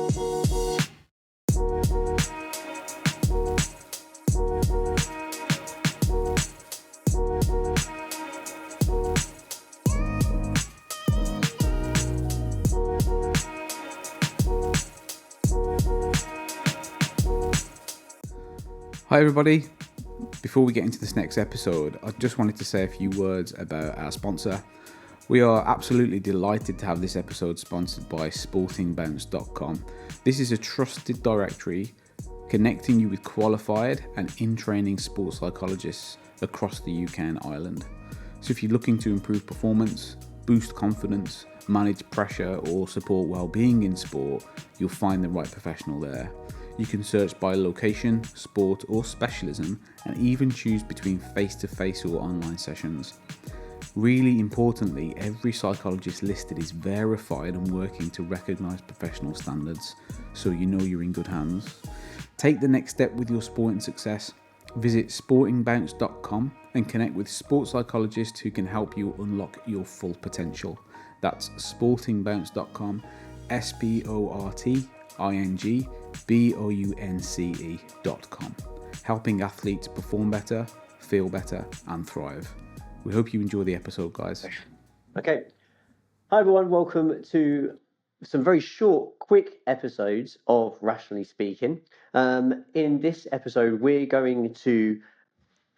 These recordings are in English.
Hi everybody, before we get into this next episode, I just wanted to say a few words about our sponsor. We are absolutely delighted to have this episode sponsored by sportingbounce.com. This is a trusted directory connecting you with qualified and in-training sports psychologists across the UK and Ireland. So if you're looking to improve performance, boost confidence, manage pressure or support well-being in sport, you'll find the right professional there. You can search by location, sport or specialism and even choose between face-to-face or online sessions. Really importantly, every psychologist listed is verified and working to recognise professional standards, so you know you're in good hands. Take the next step with your sporting success. Visit sportingbounce.com and connect with sports psychologists who can help you unlock your full potential. That's sportingbounce.com, sportingbounce.com, helping athletes perform better, feel better and thrive. We hope you enjoy the episode, guys. Okay. Hi everyone, welcome to some very short, quick episodes of Rationally Speaking. In this episode, we're going to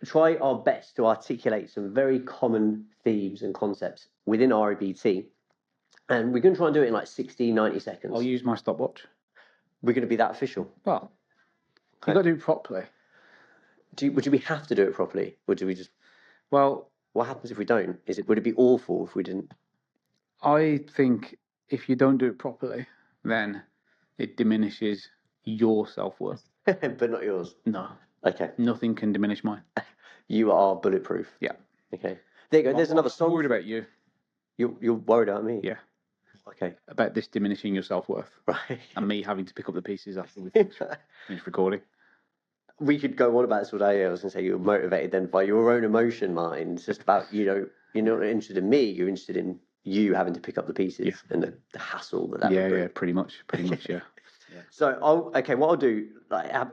try our best to articulate some very common themes and concepts within REBT. And we're going to try and do it in like 60, 90 seconds. I'll use my stopwatch. We're going to be that official. Well, you've got to do it properly. Do we have to do it properly? Or do we just... Well, what happens if we don't? Would it be awful if we didn't? I think if you don't do it properly, then it diminishes your self-worth. But not yours? No. Okay. Nothing can diminish mine. You are bulletproof? Yeah. Okay. There you go. There's another song. I'm worried about you. You're worried about me? Yeah. Okay. About this diminishing your self-worth. Right. And me having to pick up the pieces after we finish recording. We could go on about this all day. I was going to say you're motivated then by your own emotion, Martin. It's just about, you're not interested in me. You're interested in you having to pick up the pieces and the hassle that would bring. Yeah, pretty much, yeah. So, what I'll do,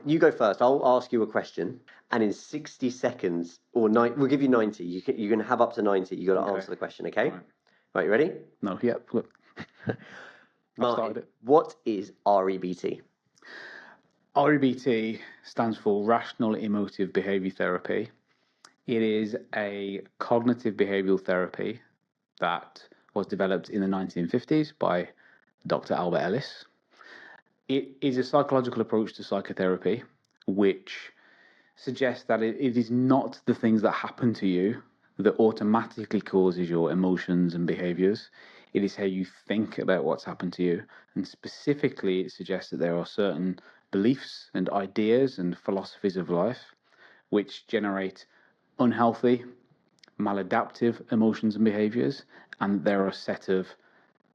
you go first. I'll ask you a question, and in 60 seconds, or we'll give you 90. You can have up to 90. You got to answer the question, okay? Right, you ready? No, yeah, look. Martin, what is REBT? REBT stands for Rational Emotive Behaviour Therapy. It is a cognitive behavioural therapy that was developed in the 1950s by Dr. Albert Ellis. It is a psychological approach to psychotherapy, which suggests that it is not the things that happen to you that automatically causes your emotions and behaviours. It is how you think about what's happened to you. And specifically, it suggests that there are certain beliefs and ideas and philosophies of life which generate unhealthy, maladaptive emotions and behaviours. And there are a set of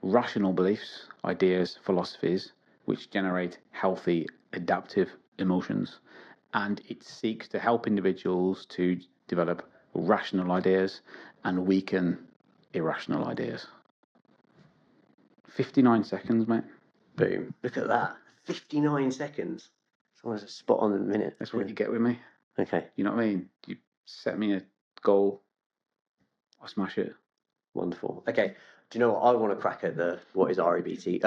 rational beliefs, ideas, philosophies which generate healthy, adaptive emotions. And it seeks to help individuals to develop rational ideas and weaken irrational ideas. 59 seconds, mate. Boom. Look at that. 59 seconds. Someone's a spot on in a minute. That's what you get with me. Okay. You know what I mean? You set me a goal, I'll smash it. Wonderful. Okay. Do you know what? I want to crack at what is REBT?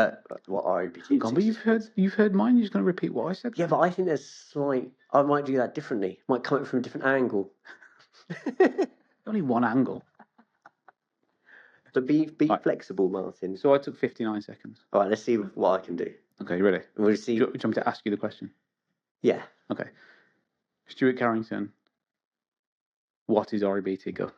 What REBT is. But you've heard mine. You're just going to repeat what I said. Yeah, but I think there's I might do that differently. Might come at it from a different angle. Only one angle. So be flexible, Martin. So I took 59 seconds. All right, let's see what I can do. Okay, you ready? We'll see. Do you want me to ask you the question? Yeah. Okay. Stuart Carrington, what is REBT? Go.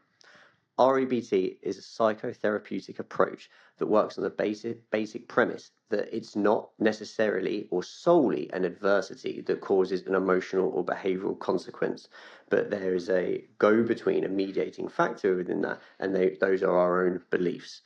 REBT is a psychotherapeutic approach that works on the basic premise that it's not necessarily or solely an adversity that causes an emotional or behavioral consequence, but there is a go-between, a mediating factor within that, and those are our own beliefs.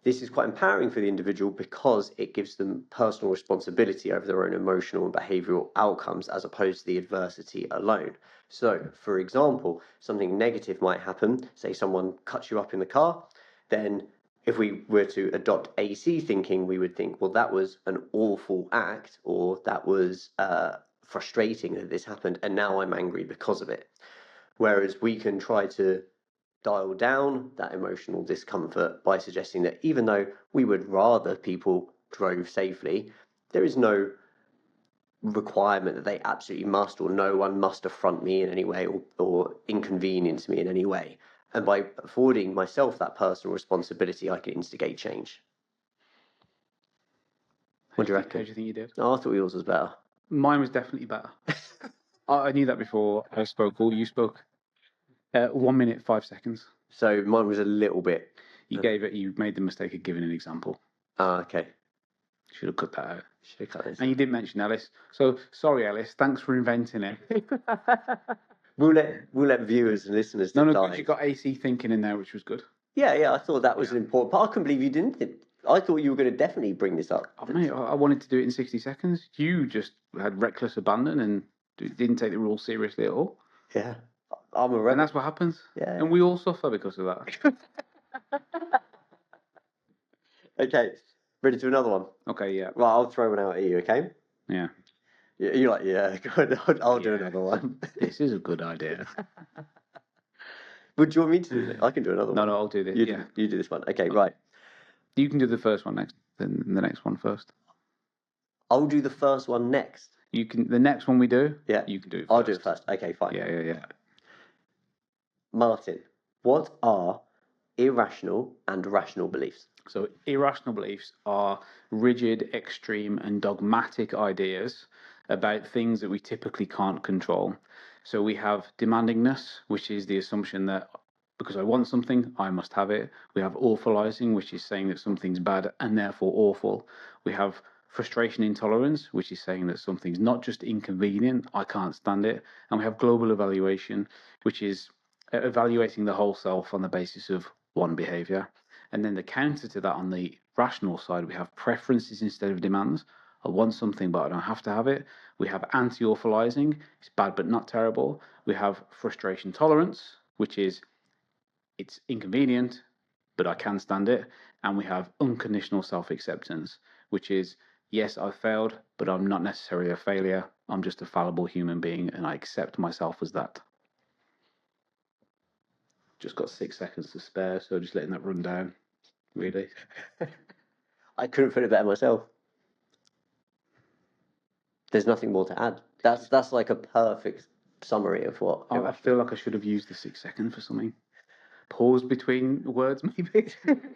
This is quite empowering for the individual because it gives them personal responsibility over their own emotional and behavioural outcomes as opposed to the adversity alone. So, for example, something negative might happen, say someone cuts you up in the car, then if we were to adopt AC thinking, we would think, well, that was an awful act, or that was frustrating that this happened, and now I'm angry because of it. Whereas we can try to dial down that emotional discomfort by suggesting that even though we would rather people drove safely, there is no requirement that they absolutely must, or no one must affront me in any way, or inconvenience me in any way. And by affording myself that personal responsibility, I can instigate change. What do you reckon? How do you think you did? Oh, I thought yours was better. Mine was definitely better. I knew that before I spoke, or you spoke. 1 minute, 5 seconds. So mine was a little bit. You made the mistake of giving an example. Okay. Should have cut that out. Should have cut this. And you didn't mention Ellis. So sorry, Ellis. Thanks for inventing it. We'll let viewers and listeners No, decide. you got AC thinking in there, which was good. Yeah. I thought that was an important part. I couldn't believe you didn't. I thought you were going to definitely bring this up. Oh, mate, I wanted to do it in 60 seconds. You just had reckless abandon and didn't take the rules seriously at all. Yeah. I'm a rebel. And that's what happens. Yeah. And we all suffer because of that. Okay. Ready to do another one? Okay, yeah. Right, I'll throw one out at you, okay? Yeah. You're like, yeah, good. I'll do another one. This is a good idea. Would you want me to do it? I can do another one. No, I'll do this. You do this one. Okay, right. You can do the first one next, then the next one first. I'll do the first one next. You can. The next one we do. Yeah. You can do it first. I'll do it first. Okay, fine. Yeah. Martin, what are irrational and rational beliefs? So irrational beliefs are rigid, extreme, and dogmatic ideas about things that we typically can't control. So we have demandingness, which is the assumption that because I want something, I must have it. We have awfulizing, which is saying that something's bad and therefore awful. We have frustration intolerance, which is saying that something's not just inconvenient, I can't stand it. And we have global evaluation, which is evaluating the whole self on the basis of one behavior. And then the counter to that on the rational side, we have preferences instead of demands. I want something, but I don't have to have it. We have anti-awfulizing, it's bad but not terrible. We have frustration tolerance, which is it's inconvenient, but I can stand it. And we have unconditional self-acceptance, which is, yes, I failed, but I'm not necessarily a failure. I'm just a fallible human being, and I accept myself as that. Just got 6 seconds to spare, so just letting that run down, really. I couldn't put it better myself. There's nothing more to add. That's like a perfect summary of what. I feel like I should have used the 6 seconds for something. Pause between words, maybe.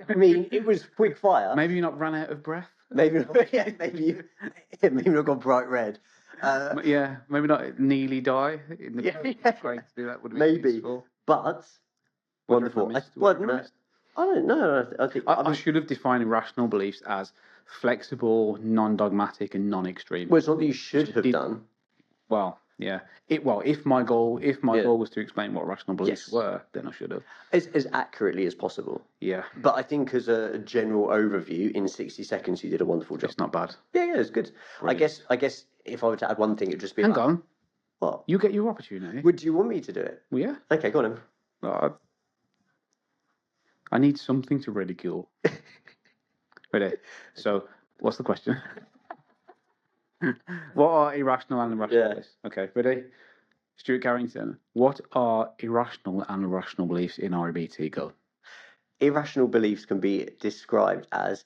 I mean, it was quick fire. Maybe you not ran out of breath. Maybe not gone bright red. Maybe not nearly die. Great to do that would be maybe, useful. But wonderful. I don't know. I should have defined irrational beliefs as flexible, non-dogmatic, and non-extreme. Well, it's not that you should have done. Well, yeah. If my goal was to explain what rational beliefs were, then I should have. As accurately as possible. Yeah. But I think as a general overview, in 60 seconds, you did a wonderful job. It's not bad. Yeah, it's good. Brilliant. I guess if I were to add one thing, it'd just be. Hang on. What? You get your opportunity. Would you want me to do it? Well, yeah. Okay, go on then. I need something to ridicule. Ready? So, what's the question? What are irrational and irrational beliefs? Okay, ready? Stuart Carrington, what are irrational and irrational beliefs in REBT? Go. Irrational beliefs can be described as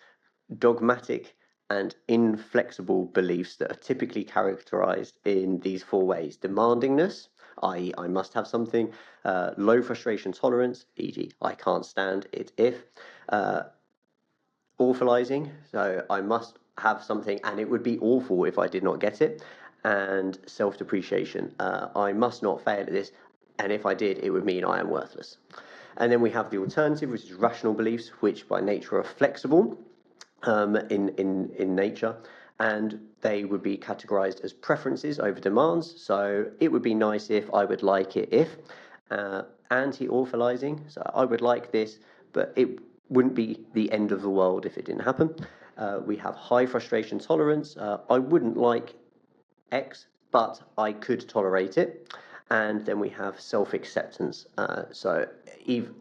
dogmatic and inflexible beliefs that are typically characterized in these 4 ways: demandingness, i.e., I must have something; low frustration tolerance, e.g., I can't stand it if; awfulizing, so I must have something and it would be awful if I did not get it; and self-depreciation, I must not fail at this, and if I did, it would mean I am worthless. And then we have the alternative, which is rational beliefs, which by nature are flexible in nature, and they would be categorized as preferences over demands. So it would be nice if, I would like it if; anti-awfulizing, so I would like this, but it wouldn't be the end of the world if it didn't happen. We have high frustration tolerance. I wouldn't like X, but I could tolerate it. And then we have self-acceptance. So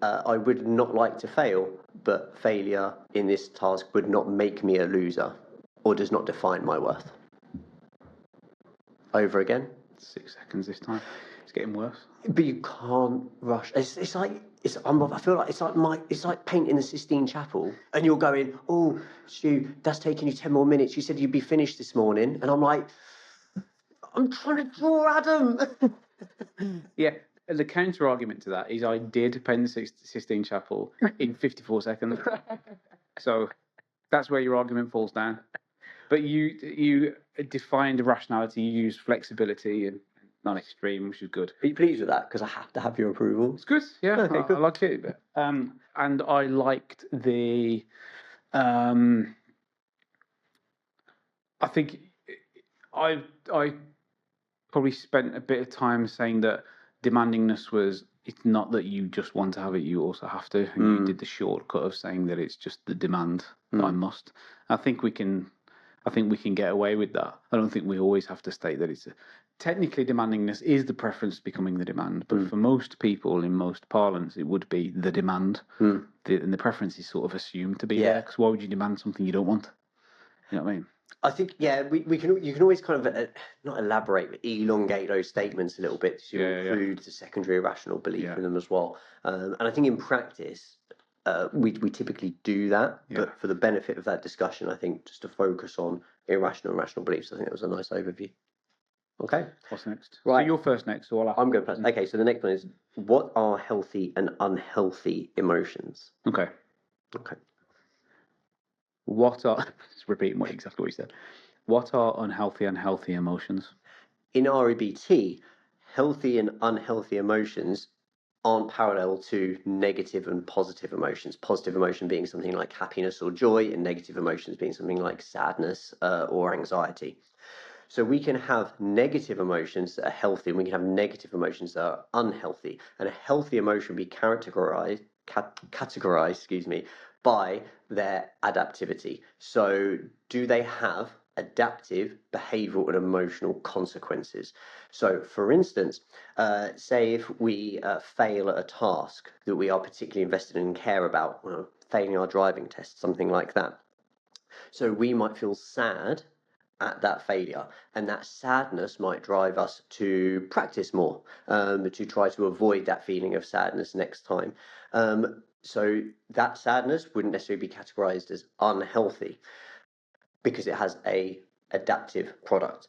I would not like to fail, but failure in this task would not make me a loser or does not define my worth. Over again. 6 seconds this time. It's getting worse. But you can't rush. It's like I feel like it's like painting the Sistine Chapel, and you're going, oh, Stu, that's taking you 10 more minutes. You said you'd be finished this morning, and I'm like, I'm trying to draw Adam. Yeah, the counter argument to that is I did paint the Sistine Chapel in 54 seconds. So that's where your argument falls down. But you defined rationality, you used flexibility and non-extreme, which is good. Are you pleased with that? Because I have to have your approval. It's good, yeah. Okay, I like it. And I liked the. I think I probably spent a bit of time saying that demandingness was. It's not that you just want to have it; you also have to. And you did the shortcut of saying that it's just the demand that I must. I think we can get away with that. I don't think we always have to state that it's technically demandingness is the preference becoming the demand, but for most people in most parlance, it would be the demand, and the preference is sort of assumed to be there. Because why would you demand something you don't want? You know what I mean? I think you can always kind of not elaborate but elongate those statements a little bit to include the secondary irrational belief in them as well. And I think in practice. We typically do that, but for the benefit of that discussion, I think just to focus on irrational and rational beliefs, I think that was a nice overview. Okay. What's next? Right. So you're first next, so I'm going first. Okay, so the next one is, what are healthy and unhealthy emotions? Okay. What are, just repeating exactly what you said. What are unhealthy and healthy emotions? In REBT, healthy and unhealthy emotions aren't parallel to negative and positive emotions. Positive emotion being something like happiness or joy, and negative emotions being something like sadness or anxiety. So we can have negative emotions that are healthy, and we can have negative emotions that are unhealthy. And a healthy emotion will be categorized, by their adaptivity. So do they have adaptive behavioral and emotional consequences? So for instance, say if we fail at a task that we are particularly invested in and care about, failing our driving test, something like that. So we might feel sad at that failure, and that sadness might drive us to practice more, to try to avoid that feeling of sadness next time. So that sadness wouldn't necessarily be categorized as unhealthy because it has a adaptive product.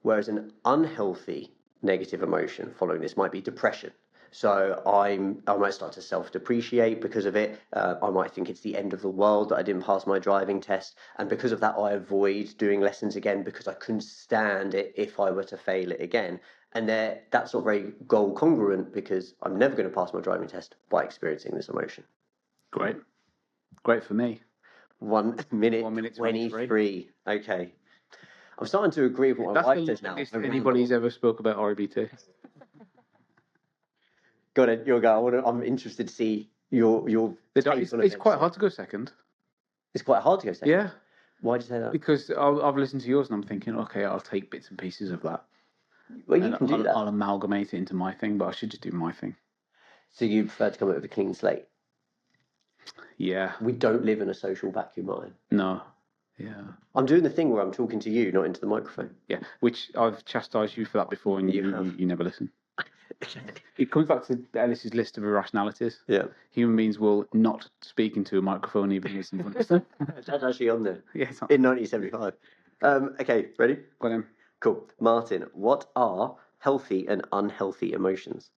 Whereas an unhealthy negative emotion following this might be depression. So I might start to self-depreciate because of it. I might think it's the end of the world that I didn't pass my driving test. And because of that, I avoid doing lessons again because I couldn't stand it if I were to fail it again. And that's not very goal congruent because I'm never going to pass my driving test by experiencing this emotion. Great for me. 1 minute, 23. Okay. I'm starting to agree with what my wife says now. That's the longest anybody's ever spoke about REBT. Go ahead, your go. I'm interested to see your It's quite hard to go second. It's quite hard to go second? Yeah. Why do you say that? Because I've listened to yours and I'm thinking, okay, I'll take bits and pieces of that. Well, you can do that. I'll amalgamate it into my thing, but I should just do my thing. So you prefer to come up with a clean slate? Yeah. We don't live in a social vacuum, Ryan. No. Yeah. I'm doing the thing where I'm talking to you, not into the microphone. Yeah, which I've chastised you for that before, and you never listen. It comes back to Ellis's list of irrationalities. Yeah. Human beings will not speak into a microphone even listen to them. That's actually on there. Yeah, it's on. In 1975. Okay, ready? Go on. Cool. Martin, what are healthy and unhealthy emotions?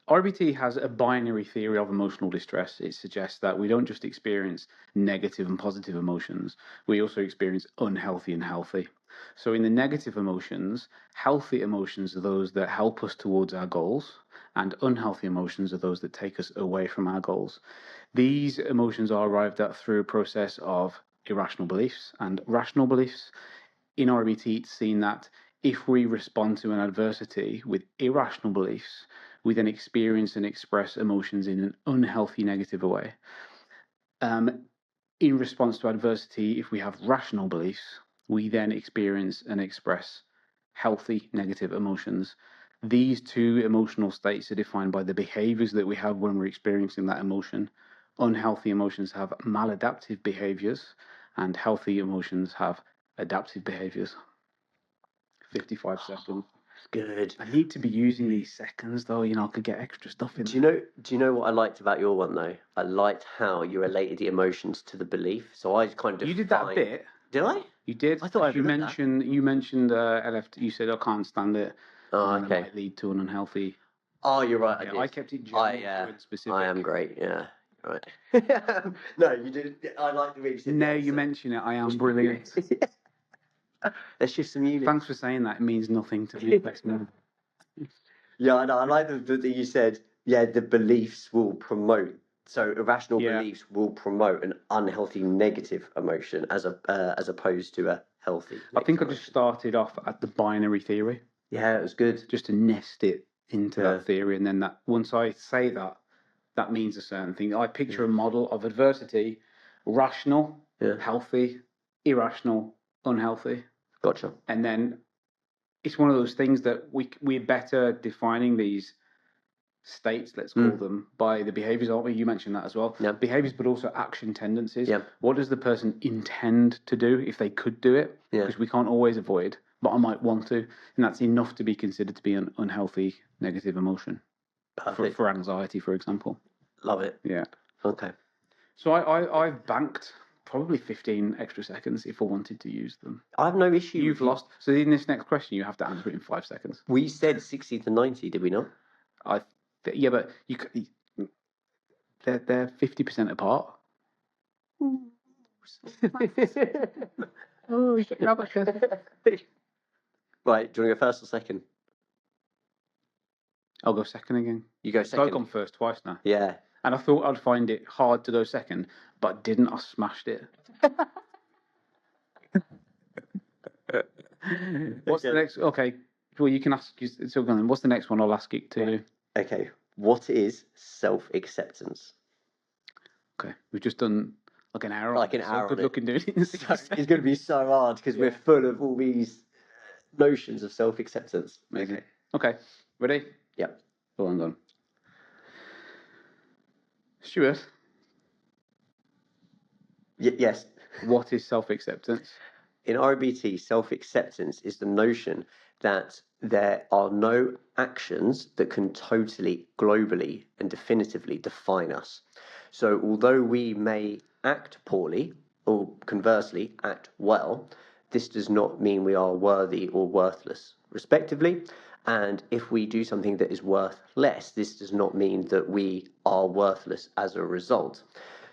RBT has a binary theory of emotional distress. It suggests that we don't just experience negative and positive emotions, we also experience unhealthy and healthy. So in the negative emotions, healthy emotions are those that help us towards our goals, and unhealthy emotions are those that take us away from our goals. These emotions are arrived at through a process of irrational beliefs and rational beliefs. In RBT, it's seen that if we respond to an adversity with irrational beliefs, we then experience and express emotions in an unhealthy, negative way. In response to adversity, if we have rational beliefs, we then experience and express healthy, negative emotions. these two emotional states are defined by the behaviors that we have when we're experiencing that emotion. Unhealthy emotions have maladaptive behaviors, and healthy emotions have adaptive behaviors. 55 seconds. Good. I need to be using these seconds, though. I could get extra stuff in. Do you know what I liked about your one though? I liked how you related the emotions to the belief. So I kind of You did that bit. Did I? You did. I thought you mentioned LFT. You said I can't stand it. Oh, and okay. It might lead to an unhealthy. Oh, you're right. I kept it general and specific. I am great. Yeah. Right. No, you did. I like the way you said. Now you mention it, I am brilliant. Let's shift some units. Thanks for saying that. It means nothing to me. Yeah, I know. I like that you said. Yeah, the beliefs will promote. So irrational beliefs will promote an unhealthy negative emotion as opposed to a healthy. I think I just started off at the binary theory. Yeah, it was good. Just to nest it into that theory, and then that once I say that, that means a certain thing. I picture a model of adversity: rational, healthy; irrational, unhealthy. Gotcha. And then it's one of those things that we're better defining these states, let's call them, by the behaviors, aren't we? You mentioned that as well. Yeah. Behaviors, but also action tendencies. Yeah. What does the person intend to do if they could do it? Because we can't always avoid, but I might want to, and that's enough to be considered to be an unhealthy negative emotion. Perfect. For anxiety, for example. Love it. Yeah. Okay. So I've banked probably 15 extra seconds if I wanted to use them. I have no issue. You've lost. So in this next question, you have to answer it in 5 seconds. We said 60 to 90, did we not? Yeah, but they're 50% apart. Oh, you got your abacus. Right, do you want to go first or second? I'll go second again. You go second. I've gone first twice now. Yeah. And I thought I'd find it hard to go second, but I didn't. I smashed it. What's the next? Okay. Well, you can ask. So, what's the next one? I'll ask it to you. Okay. What is self-acceptance? Okay. We've just done like an hour. Like an hour. Good looking doing it. It's going to be so hard because we're full of all these notions of self-acceptance. Okay. Ready? Yep. Go on. Stuart. Yes. What is self-acceptance? In REBT, self-acceptance is the notion that there are no actions that can totally, globally, and definitively define us. So although we may act poorly, or conversely, act well, this does not mean we are worthy or worthless, respectively. And if we do something that is worth less, this does not mean that we are worthless as a result.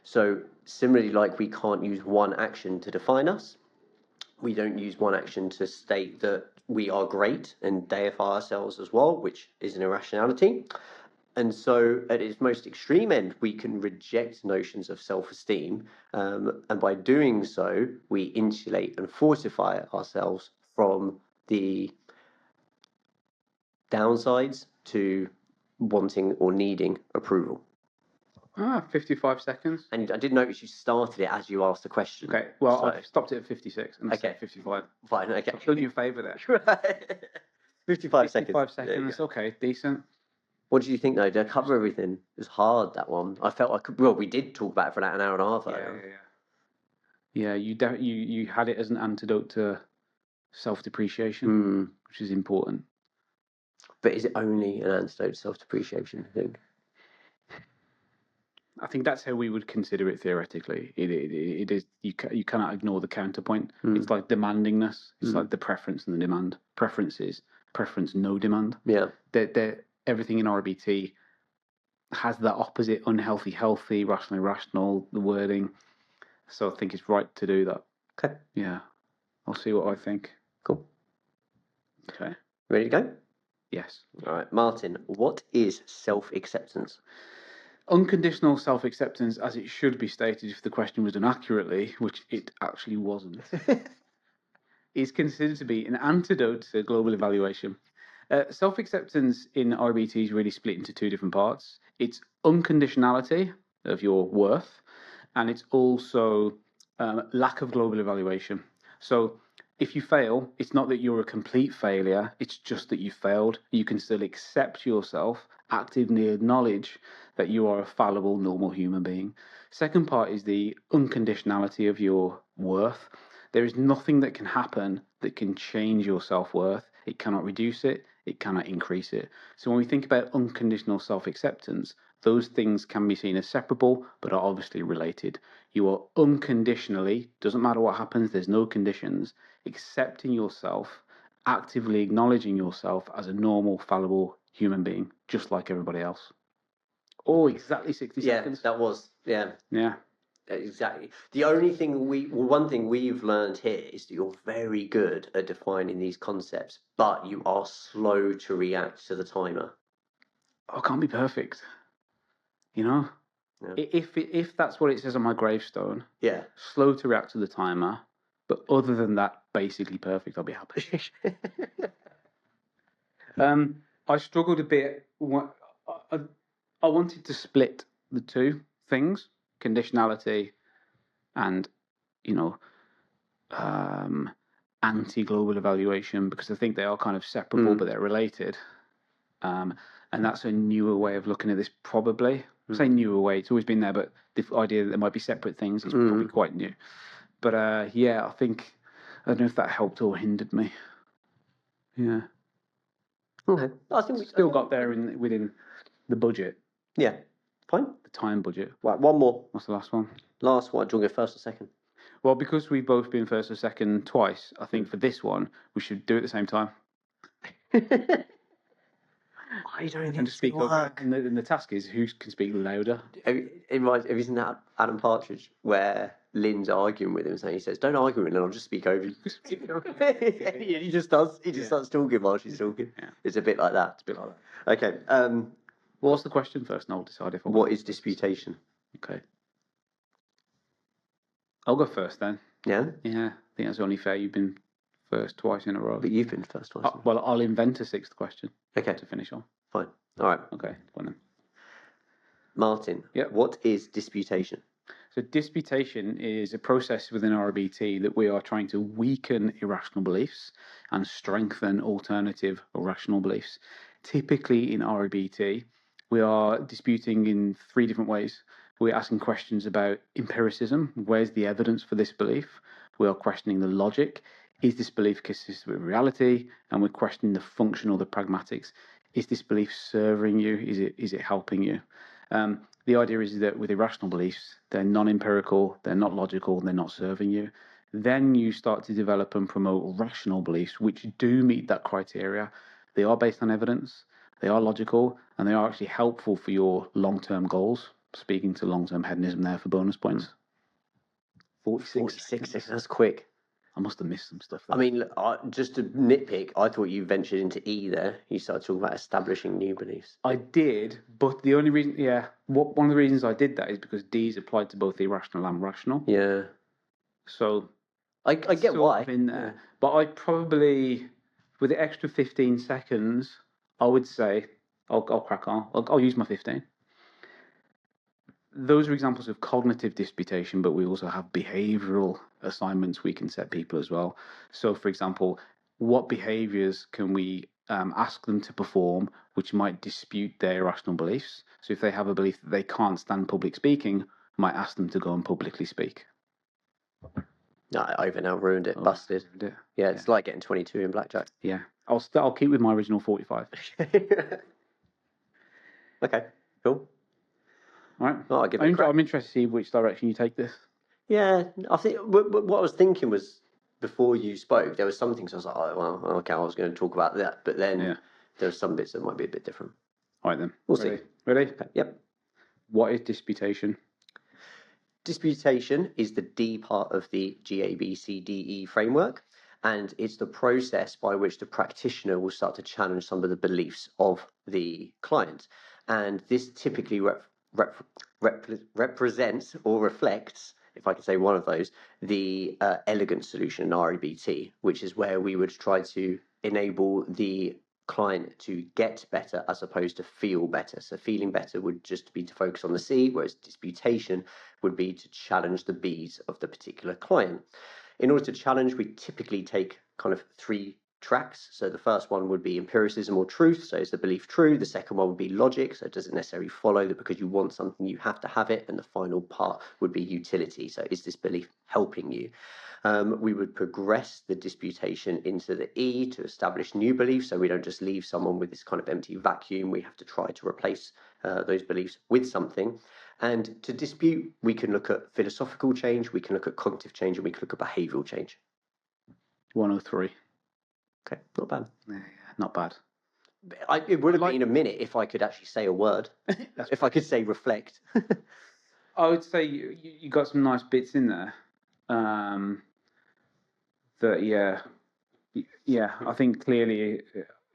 So similarly, like we can't use one action to define us, we don't use one action to state that we are great and deify ourselves as well, which is an irrationality. And so at its most extreme end, we can reject notions of self-esteem. And by doing so, we insulate and fortify ourselves from the downsides to wanting or needing approval. 55 seconds. And I did notice you started it as you asked the question. Okay, well, I've stopped it at 56 and I said 55. Fine, okay. I've done you a favour there. 55 seconds. 55 seconds, okay, decent. What do you think, though? Did I cover everything? It was hard, that one. I felt like, well, we did talk about it for an hour and a half. Yeah, you had it as an antidote to self-depreciation, which is important. But is it only an antidote to self-depreciation, I think? I think that's how we would consider it theoretically. It is. You cannot ignore the counterpoint. It's like demandingness. It's like the preference and the demand. Preference is preference, no demand. Yeah. Everything in RBT has that opposite: unhealthy, healthy, rational, irrational. The wording. So I think it's right to do that. Okay. Yeah. I'll see what I think. Cool. Okay. Ready to go? Yes. All right, Martin. What is self-acceptance? Unconditional self-acceptance, as it should be stated if the question was done accurately, which it actually wasn't, is considered to be an antidote to global evaluation. Self-acceptance in RBT is really split into two different parts. It's unconditionality of your worth, and it's also lack of global evaluation. So if you fail, it's not that you're a complete failure, it's just that you failed. You can still accept yourself, actively acknowledge that you are a fallible, normal human being. Second part is the unconditionality of your worth. There is nothing that can happen that can change your self-worth. It cannot reduce it, it cannot increase it. So when we think about unconditional self-acceptance, those things can be seen as separable, but are obviously related. You are unconditionally, doesn't matter what happens, there's no conditions, accepting yourself, actively acknowledging yourself as a normal, fallible human being, just like everybody else. Oh, exactly 60 seconds. That was, Yeah. Exactly. The only thing one thing we've learned here is that you're very good at defining these concepts, but you are slow to react to the timer. I can't be perfect. You know? Yeah. If that's what it says on my gravestone, Yeah. slow to react to the timer, but other than that, basically perfect, I'll be happy. I struggled a bit. I wanted to split the two things, conditionality and, you know, anti-global evaluation, because I think they are kind of separable, but they're related. And that's a newer way of looking at this, probably. I say newer way, it's always been there, but the idea that there might be separate things is probably quite new. But yeah, I think, I don't know if that helped or hindered me. Yeah. Okay. I think we still got there within the budget. Yeah. Fine. The time budget. Right, one more. What's the last one? Last one. Do you want to go first or second? Well, because we've both been first or second twice, I think for this one, we should do it at the same time. I don't think And to speak over. And the task is who can speak louder. Have you seen that Adam Partridge where Lynn's arguing with him and he says, "Don't argue with me, I'll just speak over you." He just does. He just starts talking while she's talking. Yeah. It's a bit like that. It's a bit like that. Okay. Well, what's the question first, and I'll decide if I want. What is disputation? Okay. I'll go first then. Yeah? Yeah. I think that's only fair. You've been first twice in a row. But you've been first twice. Well, I'll invent a sixth question. Okay. To finish on. Fine. All right. Okay. Go on then. Martin. Yep. What is disputation? So disputation is a process within REBT that we are trying to weaken irrational beliefs and strengthen alternative rational beliefs. Typically in REBT, we are disputing in three different ways. We're asking questions about empiricism. Where's the evidence for this belief? We are questioning the logic. Is this belief consistent with reality? And we're questioning the function or the pragmatics. Is this belief serving you? Is it helping you? The idea is that with irrational beliefs, they're non-empirical, they're not logical, they're not serving you. Then you start to develop and promote rational beliefs, which do meet that criteria. They are based on evidence, they are logical, and they are actually helpful for your long-term goals. Speaking to long-term hedonism there for bonus points. 46. That's quick. I must have missed some stuff there. I mean, just to nitpick, I thought you ventured into E there. You started talking about establishing new beliefs. I did, but the only reason, one of the reasons I did that is because D is applied to both the irrational and rational. Yeah. So I get why. In there. Yeah. But I probably, with the extra 15 seconds, I would say, I'll crack on. I'll use my 15. Those are examples of cognitive disputation, but we also have behavioral assignments we can set people as well. So, for example, what behaviors can we ask them to perform which might dispute their irrational beliefs? So if they have a belief that they can't stand public speaking, I might ask them to go and publicly speak. No, I've now ruined it. Busted. Yeah, it's like getting 22 in blackjack. Yeah. I'll keep with my original 45. Okay, cool. All right. Well, I'll give it a crack. I'm interested to see which direction you take this. Yeah, I think what I was thinking was, before you spoke, there was some things I was like, oh, well, okay, I was going to talk about that, but then there are some bits that might be a bit different. All right, then. We'll see. Ready? Okay. Yep. What is disputation? Disputation is the D part of the GABCDE framework, and it's the process by which the practitioner will start to challenge some of the beliefs of the client. And this typically represents or reflects, if I can say one of those, the elegant solution in REBT, which is where we would try to enable the client to get better as opposed to feel better. So feeling better would just be to focus on the C, whereas disputation would be to challenge the B's of the particular client. In order to challenge, we typically take kind of 3 tracks. So the first one would be empiricism or truth. So is the belief true? The second one would be logic. So it doesn't necessarily follow that because you want something, you have to have it. And the final part would be utility. So is this belief helping you? We would progress the disputation into the E to establish new beliefs. So we don't just leave someone with this kind of empty vacuum. We have to try to replace those beliefs with something. And to dispute, we can look at philosophical change, we can look at cognitive change, and we can look at behavioural change. 103. Okay, not bad. Yeah, not bad. It would have been a minute if I could actually say a word. If I could say reflect. I would say you got some nice bits in there. I think clearly,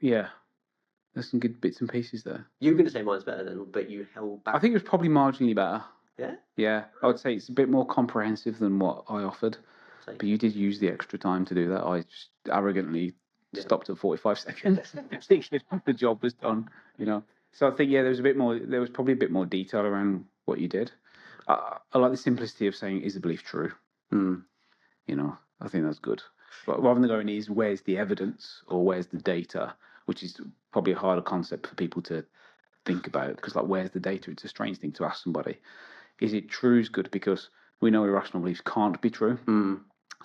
there's some good bits and pieces there. You were going to say mine's better then, but you held back. I think it was probably marginally better. Yeah? Yeah, I would say it's a bit more comprehensive than what I offered. But you did use the extra time to do that. I just arrogantly stopped at 45 seconds, thinking the job was done. So I think there was probably a bit more detail around what you did. I like the simplicity of saying, "Is the belief true?" I think that's good. But rather than going, where's the evidence or where's the data, which is probably a harder concept for people to think about, because where's the data? It's a strange thing to ask somebody. Is it true is good because we know irrational beliefs can't be true.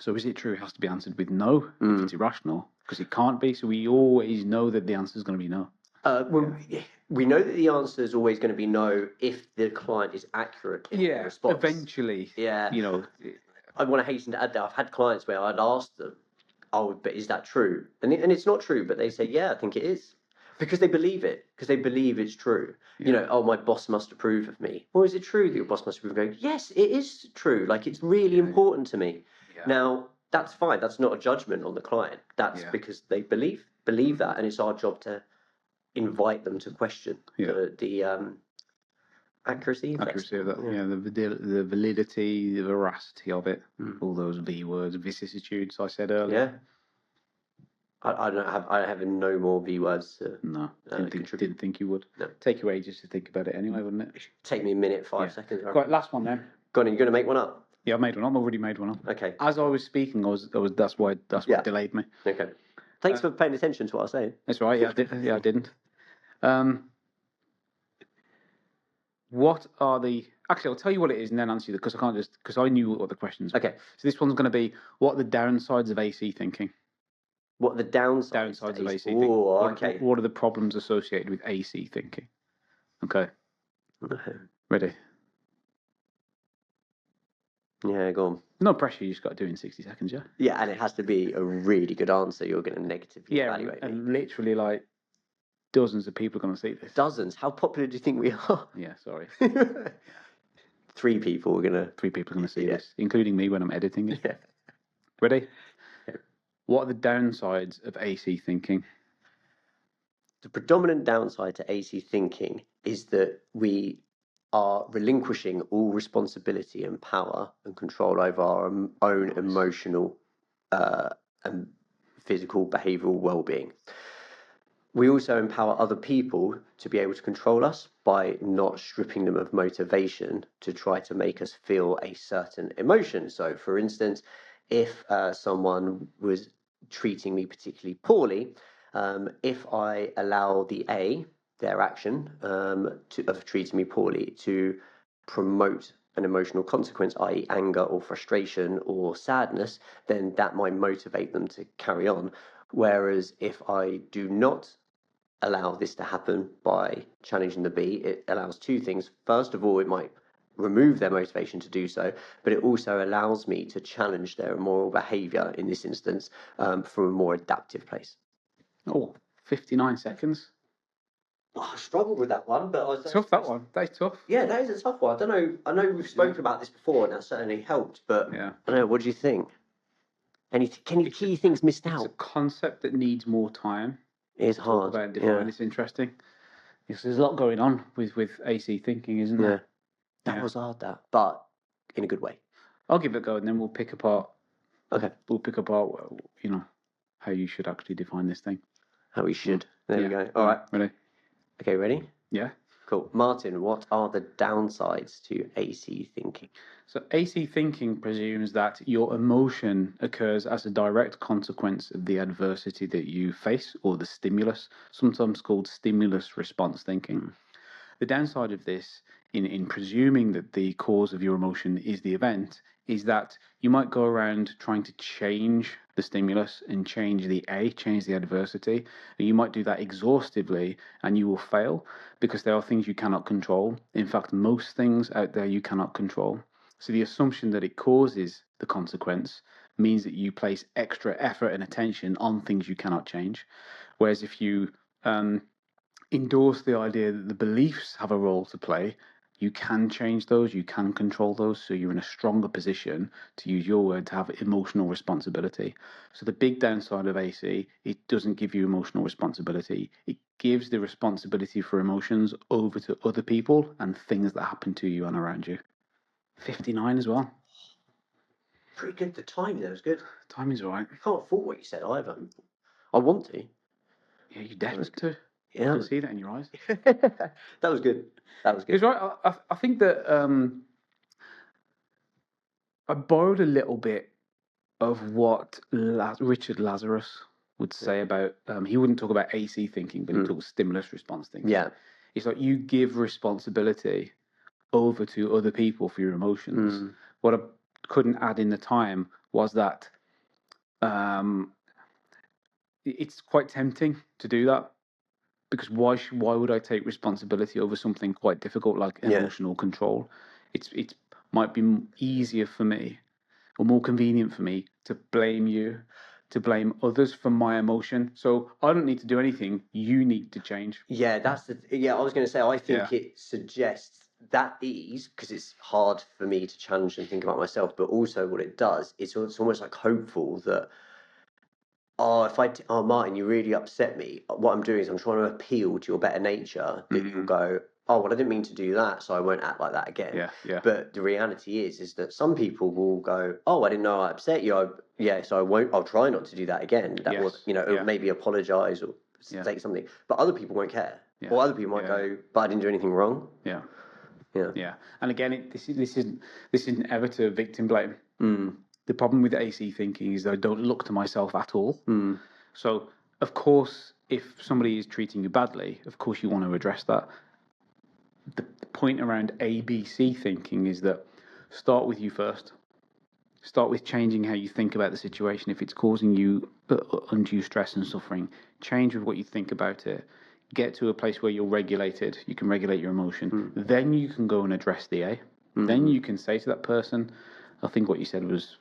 So is it true? It has to be answered with no if it's irrational, because it can't be. So we always know that the answer is going to be no. We know that the answer is always going to be no if the client is accurate in their response. Eventually. Yeah. I want to hasten to add that I've had clients where I'd ask them, "Oh, but is that true?" And it's not true, but they say, "Yeah, I think it is," because they believe it, because they believe it's true. Yeah. "Oh, my boss must approve of me." Well, is it true that your boss must approve of you? Yes, it is true. It's really important to me. Yeah. Now, that's fine. That's not a judgment on the client. That's because they believe that, and it's our job to invite them to question the accuracy of that. The validity, the veracity of it, all those V words, vicissitudes I said earlier. I have no more V words. No, didn't think you would. No. Take you ages to think about it anyway, wouldn't it? Take me a minute, 5 seconds. Right, last one then. Go on, you're going to make one up? Yeah, I made one up. I've already made one up. Okay. As I was speaking, that's what delayed me. Okay. Thanks for paying attention to what I was saying. That's right. Yeah, I didn't. What are the... Actually, I'll tell you what it is and then answer you, because I knew what the questions were. Okay. So this one's going to be, what are the downsides of AC thinking? What are the downsides of AC thinking? Oh, okay. What are the problems associated with AC thinking? Okay. Ready? Yeah, go on. No pressure, you just got to do it in 60 seconds, yeah? Yeah, and it has to be a really good answer. You're going to negatively evaluate me. And literally, dozens of people are going to see this. Dozens? How popular do you think we are? Yeah, sorry. 3 people are going to... 3 people are going to see this, including me when I'm editing it. Yeah. Ready? Yeah. What are the downsides of AC thinking? The predominant downside to AC thinking is that we are relinquishing all responsibility and power and control over our own emotional and physical behavioural well-being. We also empower other people to be able to control us by not stripping them of motivation to try to make us feel a certain emotion. So, for instance, if someone was treating me particularly poorly, if I allow their action of treating me poorly, to promote an emotional consequence, i.e. anger or frustration or sadness, then that might motivate them to carry on. Whereas if I do not allow this to happen by challenging the B, it allows 2 things. First of all, it might remove their motivation to do so, but it also allows me to challenge their immoral behaviour, in this instance, from a more adaptive place. 59 seconds. I struggled with that one, but tough. That one. That's tough. Yeah, that is a tough one. I don't know. I know we've spoken about this before, and that certainly helped. But I don't know. What do you think? Any key things missed out? It's a concept that needs more time. It's hard. It's interesting. There's a lot going on with AC thinking, isn't there? That was hard. But in a good way. I'll give it a go, and then we'll pick apart. Okay. We'll pick apart. How you should actually define this thing. How we should. There we go. All right. Ready? Okay, ready? Yeah. Cool. Martin, what are the downsides to AC thinking? So AC thinking presumes that your emotion occurs as a direct consequence of the adversity that you face or the stimulus, sometimes called stimulus response thinking. The downside of this, in presuming that the cause of your emotion is the event, is that you might go around trying to change the stimulus and change the adversity. And you might do that exhaustively and you will fail because there are things you cannot control. In fact, most things out there you cannot control. So the assumption that it causes the consequence means that you place extra effort and attention on things you cannot change. Whereas if you endorse the idea that the beliefs have a role to play, you can change those, you can control those, so you're in a stronger position, to use your word, to have emotional responsibility. So the big downside of AC, it doesn't give you emotional responsibility. It gives the responsibility for emotions over to other people and things that happen to you and around you. 59 as well. Pretty good. The time there was good. Timing's all right. I can't fault what you said either. I want to. Yeah, you definitely to. Yeah. I can see that in your eyes. That was good. That was good. It's right. I think that I borrowed a little bit of what Richard Lazarus would say about. He wouldn't talk about AC thinking, but he talks stimulus response thinking. Yeah. It's like you give responsibility over to other people for your emotions. What I couldn't add in the time was that it's quite tempting to do that, because why would I take responsibility over something quite difficult like emotional control? It might be easier for me or more convenient for me to blame you, to blame others for my emotion. So I don't need to do anything. You need to change. Yeah, I was going to say, I think it suggests that ease, because it's hard for me to challenge and think about myself, but also what it does, it's almost like hopeful that, Martin, you really upset me. What I'm doing is I'm trying to appeal to your better nature, that you'll go, oh, well, I didn't mean to do that, so I won't act like that again. Yeah. But the reality is that some people will go, oh, I didn't know I upset you. So I won't. I'll try not to do that again. Or maybe apologize or say something. But other people won't care, or other people might go, but I didn't do anything wrong. Yeah. Yeah. And again, this isn't ever to victim blame. The problem with AC thinking is that I don't look to myself at all. So, of course, if somebody is treating you badly, of course you want to address that. The point around ABC thinking is that start with you first. Start with changing how you think about the situation. If it's causing you undue stress and suffering, change with what you think about it. Get to a place where you're regulated. You can regulate your emotion. Then you can go and address the A. Then you can say to that person, I think what you said was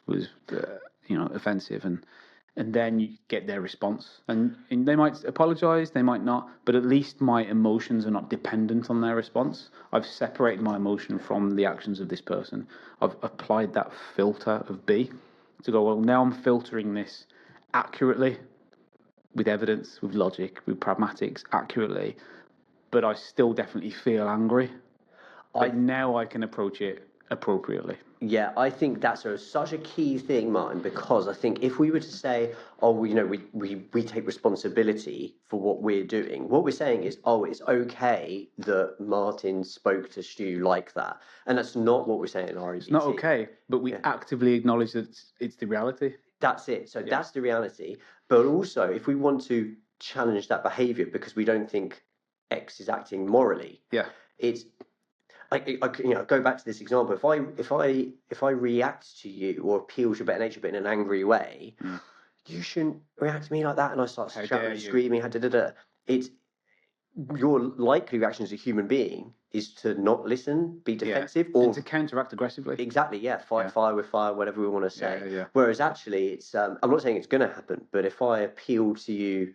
offensive, and then you get their response. And they might apologize, they might not, but at least my emotions are not dependent on their response. I've separated my emotion from the actions of this person. I've applied that filter of B to go, well, now I'm filtering this accurately, with evidence, with logic, with pragmatics, accurately, but I still definitely feel angry. Now I can approach it appropriately. Yeah, I think that's such a key thing, Martin, because I think if we were to say, oh, we take responsibility for what we're doing, what we're saying is, oh, it's okay that Martin spoke to Stu like that. And that's not what we're saying in REBT. It's not okay, but we actively acknowledge that it's the reality. That's it. So that's the reality. But also, if we want to challenge that behavior because we don't think X is acting morally, it's... I go back to this example. If I react to you or appeal to your better nature, but in an angry way, you shouldn't react to me like that. And I start shouting and screaming. It's your likely reaction as a human being is to not listen, be defensive, or to counteract aggressively. Exactly. Yeah. Fight fire with fire, whatever we want to say. Whereas actually, it's I'm not saying it's going to happen, but if I appeal to you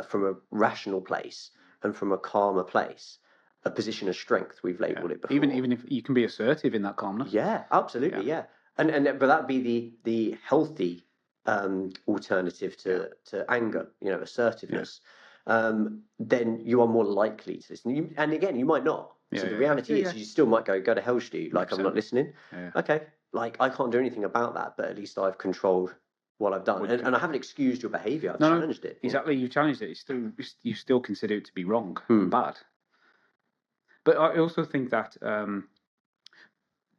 from a rational place and from a calmer place, a position of strength, we've labelled it before. Even if you can be assertive in that calmness. Yeah, absolutely, yeah. And but that'd be the healthy alternative to anger, assertiveness. Then you are more likely to listen. And again, you might not. So the reality is, you still might go to hell, Stu. Like, 100%. I'm not listening. Okay, like I can't do anything about that, but at least I've controlled what I've done, and I haven't excused your behaviour. I've challenged it. Exactly, you challenged it. You still consider it to be wrong, bad. But I also think that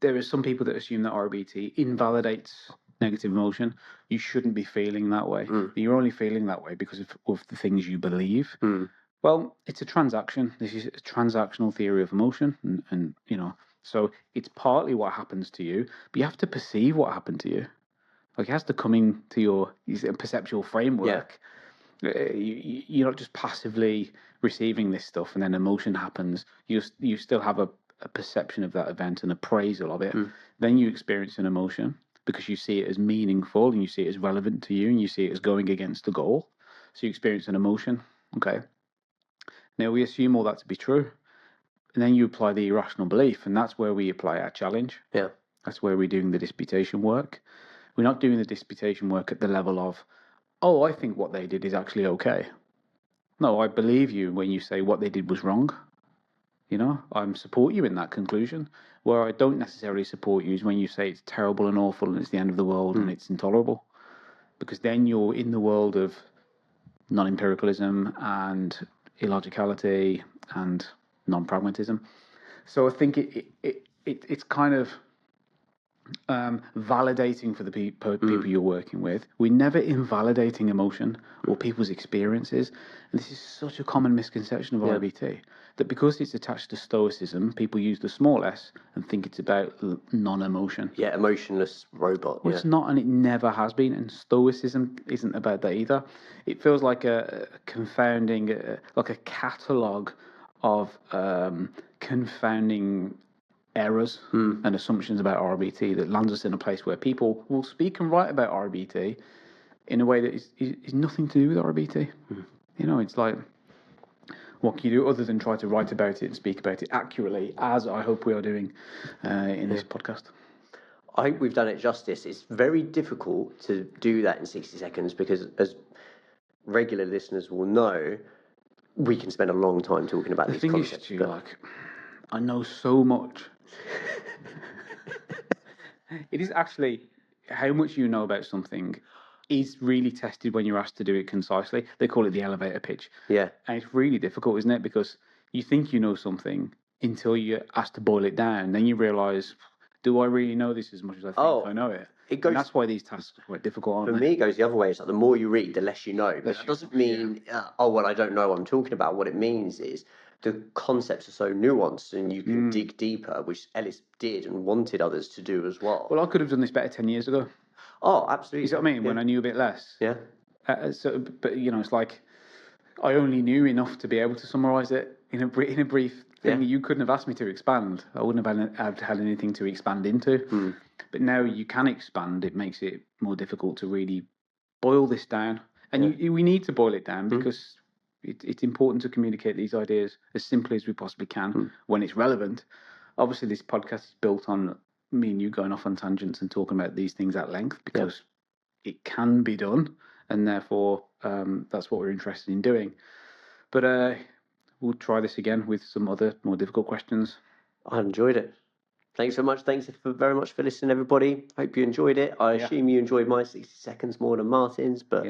there are some people that assume that REBT invalidates negative emotion. You shouldn't be feeling that way. You're only feeling that way because of the things you believe. Well, it's a transaction. This is a transactional theory of emotion, and so it's partly what happens to you, but you have to perceive what happened to you. Like, it has to come into your perceptual framework. You're not just passively receiving this stuff and then emotion happens. You still have a perception of that event, an appraisal of it. Then you experience an emotion because you see it as meaningful and you see it as relevant to you and you see it as going against the goal. So you experience an emotion. Okay. Now we assume all that to be true. And then you apply the irrational belief, and that's where we apply our challenge. Yeah. That's where we're doing the disputation work. We're not doing the disputation work at the level of, oh, I think what they did is actually okay. No, I believe you when you say what they did was wrong. I support you in that conclusion. Where I don't necessarily support you is when you say it's terrible and awful and it's the end of the world and it's intolerable. Because then you're in the world of non-empiricalism and illogicality and non-pragmatism. So I think it's kind of validating for the people you're working with. We're never invalidating emotion or people's experiences. And this is such a common misconception of REBT, that because it's attached to stoicism, people use the small s and think it's about non-emotion. Yeah, emotionless robot. Well, it's not, and it never has been. And stoicism isn't about that either. It feels like a confounding, like a catalogue of confounding errors and assumptions about REBT that lands us in a place where people will speak and write about REBT in a way that is nothing to do with REBT. It's like, what can you do other than try to write about it and speak about it accurately, as I hope we are doing in this podcast? I hope we've done it justice. It's very difficult to do that in 60 seconds because, as regular listeners will know, we can spend a long time talking about these concepts. The thing is, Stu, I know so much. It is actually how much you know about something is really tested when you're asked to do it concisely. They call it the elevator pitch. Yeah. And it's really difficult, isn't it? Because you think you know something until you're asked to boil it down. Then you realise, do I really know this as much as I think I know it? And that's why these tasks are quite difficult, aren't they? For me, it goes the other way. It's like the more you read, the less you know. But that doesn't mean, I don't know what I'm talking about. What it means is the concepts are so nuanced and you can dig deeper, which Ellis did and wanted others to do as well. Well, I could have done this better 10 years ago. Oh, absolutely. You see what I mean? When I knew a bit less. Yeah. But it's like I only knew enough to be able to summarise it in a brief thing. You couldn't have asked me to expand. I wouldn't have had anything to expand into. But now you can expand. It makes it more difficult to really boil this down. And we need to boil it down because it's important to communicate these ideas as simply as we possibly can when it's relevant. Obviously, this podcast is built on me and you going off on tangents and talking about these things at length because it can be done, and therefore that's what we're interested in doing. But we'll try this again with some other more difficult questions. I enjoyed it. Thanks so much. Thanks very much for listening, everybody. Hope you enjoyed it. I assume you enjoyed my 60 seconds more than Martin's, but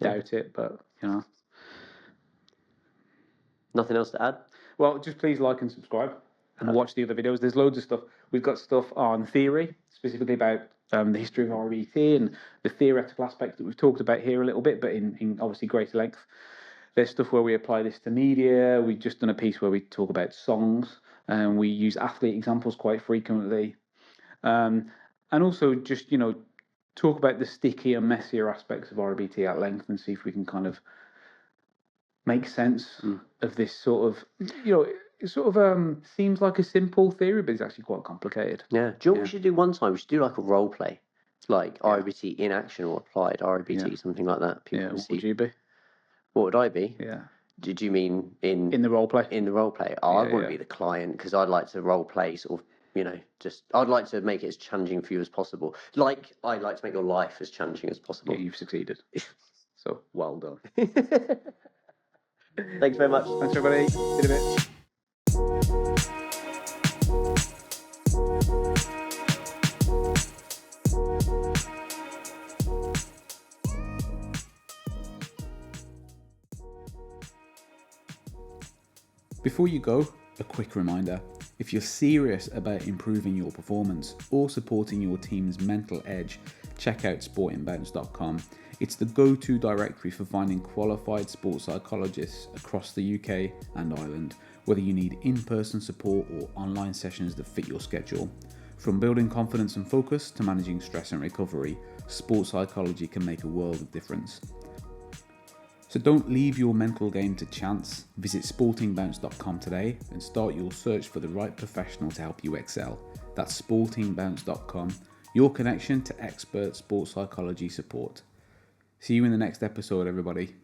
doubt it. But nothing else to add. Well, just please like and subscribe and watch the other videos. There's loads of stuff. We've got stuff on theory, specifically about the history of REBT and the theoretical aspects that we've talked about here a little bit, but in obviously greater length. There's stuff where we apply this to media. We've just done a piece where we talk about songs, and we use athlete examples quite frequently. And also just, talk about the stickier, messier aspects of REBT at length and see if we can kind of make sense of this sort of, it sort of seems like a simple theory, but it's actually quite complicated. Yeah. Do you know what we should do one time? We should do like a role play, like REBT in action or applied REBT, something like that. What would you be? What would I be? Yeah. Did you mean in the role play? In the role play. I wouldn't be the client because I'd like to role play sort of, I'd like to make it as challenging for you as possible. Like I'd like to make your life as challenging as possible. Yeah, you've succeeded. So well done. Thanks very much. Thanks everybody. See you in a bit. Before you go, A quick reminder, if you're serious about improving your performance or supporting your team's mental edge, check out sportingbounce.com. It's the go-to directory for finding qualified sports psychologists across the UK and Ireland, whether you need in-person support or online sessions that fit your schedule. From building confidence and focus to managing stress and recovery, sports psychology can make a world of difference. So don't leave your mental game to chance. Visit sportingbounce.com today and start your search for the right professional to help you excel. That's sportingbounce.com, your connection to expert sports psychology support. See you in the next episode, everybody.